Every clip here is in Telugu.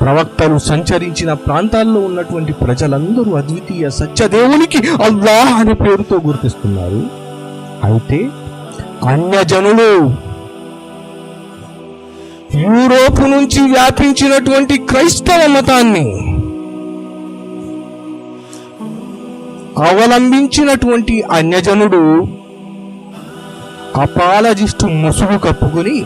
ప్రవక్తలు సంచరించిన ప్రాంతాల్లో ఉన్నటువంటి ప్రజలందరూ అద్వితీయ సత్యదేవునికి అల్లాహ్ అనే పేరుతో గుర్తిస్తున్నారు. అయితే అన్యజనులు, యూరోప్ నుంచి వ్యాపించినటువంటి క్రైస్తవ మతాన్ని అవలంబించినటువంటి అన్యజనుడు అపాలజిస్టు ముసుగు కప్పుకొని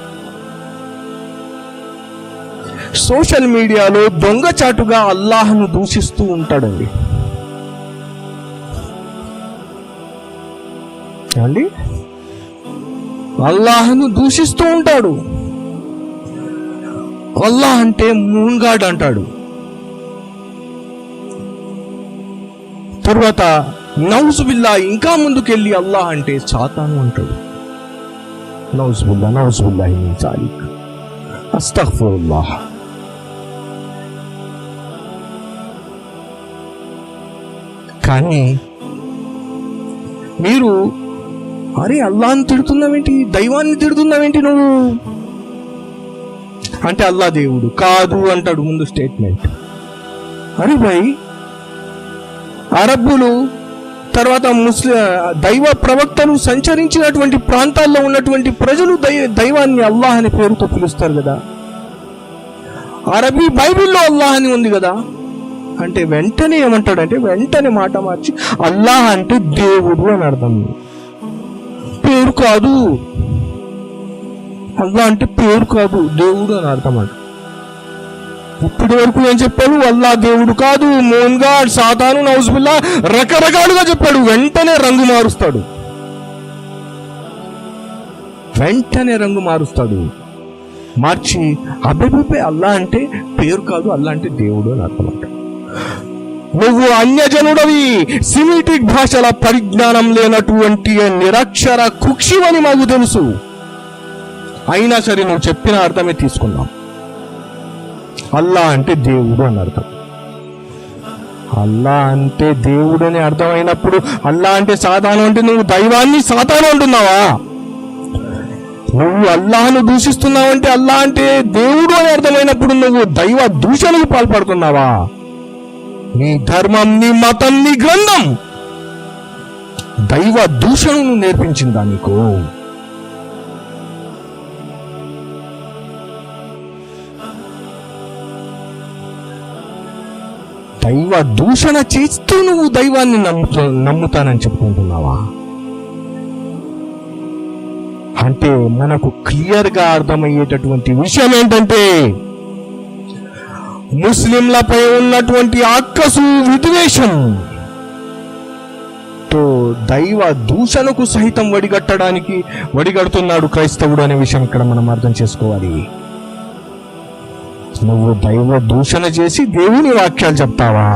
సోషల్ మీడియాలో దొంగచాటుగా అల్లాహ్ను దూషిస్తూ ఉంటాడండి. అండి అల్లాహ్ను దూషిస్తూ ఉంటాడు. అల్లాహ్ అంటే మూన్ గాడ్ అంటాడు. తర్వాత నౌజుబిల్లా ఇంకా ముందుకెళ్ళి అల్లాహ్ అంటే సాతాను అంటాడు. నౌజుబిల్లాహి మిన్ జాలిక్, అస్తగ్ఫిరుల్లాహ్. కానీ మీరు అరే అల్లాహ్ని తిడుతున్నావేంటి, దైవాన్ని తిడుతున్నావేంటి నువ్వు అంటే అల్లా దేవుడు కాదు అంటాడు ముందు స్టేట్మెంట్. అరే భాయ్, అరబ్బులు తర్వాత దైవ ప్రవక్తలు సంచరించినటువంటి ప్రాంతాల్లో ఉన్నటువంటి ప్రజలు దైవాన్ని అల్లాహ్ అనే పేరుతో పిలుస్తారు కదా. అరబీ బైబిల్లో అల్లాహ్ అని ఉంది కదా అంటే వెంటనే ఏమంటాడంటే వెంటనే మాట మార్చి అల్లాహ్ అంటే దేవుడు అని అర్థం, పేరు కాదు. అల్లాహ్ అంటే పేరు కాదు, దేవుడు అని అర్థం అంట. ఇప్పటి వరకు ఏం చెప్పాడు? అల్లాహ్ దేవుడు కాదు, మూన్ గాడ్, సాతాను, నౌజుబిల్లా రకరకాలుగా చెప్పాడు. వెంటనే రంగు మారుస్తాడు, మార్చి అబ్బే అల్లాహ్ అంటే పేరు కాదు, అల్లాహ్ అంటే దేవుడు అని అర్థం అంట. నువ్వు అన్యజనుడవి, సిమిటిక్ భాషల పరిజ్ఞానం లేనటువంటి నిరక్షర కుక్షివని మాకు తెలుసు. అయినా సరే నువ్వు చెప్పిన అర్థమే తీసుకున్నాం. అల్లాహ్ అంటే దేవుడు అని అర్థం. అల్లాహ్ అంటే దేవుడు అని అర్థమైనప్పుడు అల్లాహ్ అంటే సాతాను అంటే నువ్వు దైవాన్ని సాతాను అంటున్నావా? నువ్వు అల్లాహ్ను దూషిస్తున్నావంటే అల్లాహ్ అంటే దేవుడు అని అర్థమైనప్పుడు నువ్వు దైవ దూషణకు పాల్పడుతున్నావా? నీ ధర్మం, నీ మతం, నీ గ్రంథం దైవ దూషణను నేర్పించిందా నీకు? దైవ దూషణ చేస్తూ నువ్వు దైవాన్ని నమ్ముతానని చెప్పుకుంటున్నావా? అంటే మనకు క్లియర్గా అర్థమయ్యేటటువంటి విషయం ఏంటంటే ముస్లింలపై ఉన్నటువంటి అక్కసు విద్వేషంతో దైవ దూషణకు సహితం వడిగడుతున్నాడు క్రైస్తవుడు అనే విషయం ఇక్కడ మనం అర్థం చేసుకోవాలి. నువ్వు దైవ దూషణ చేసి దేవుని వాక్యాలు చెప్తావా?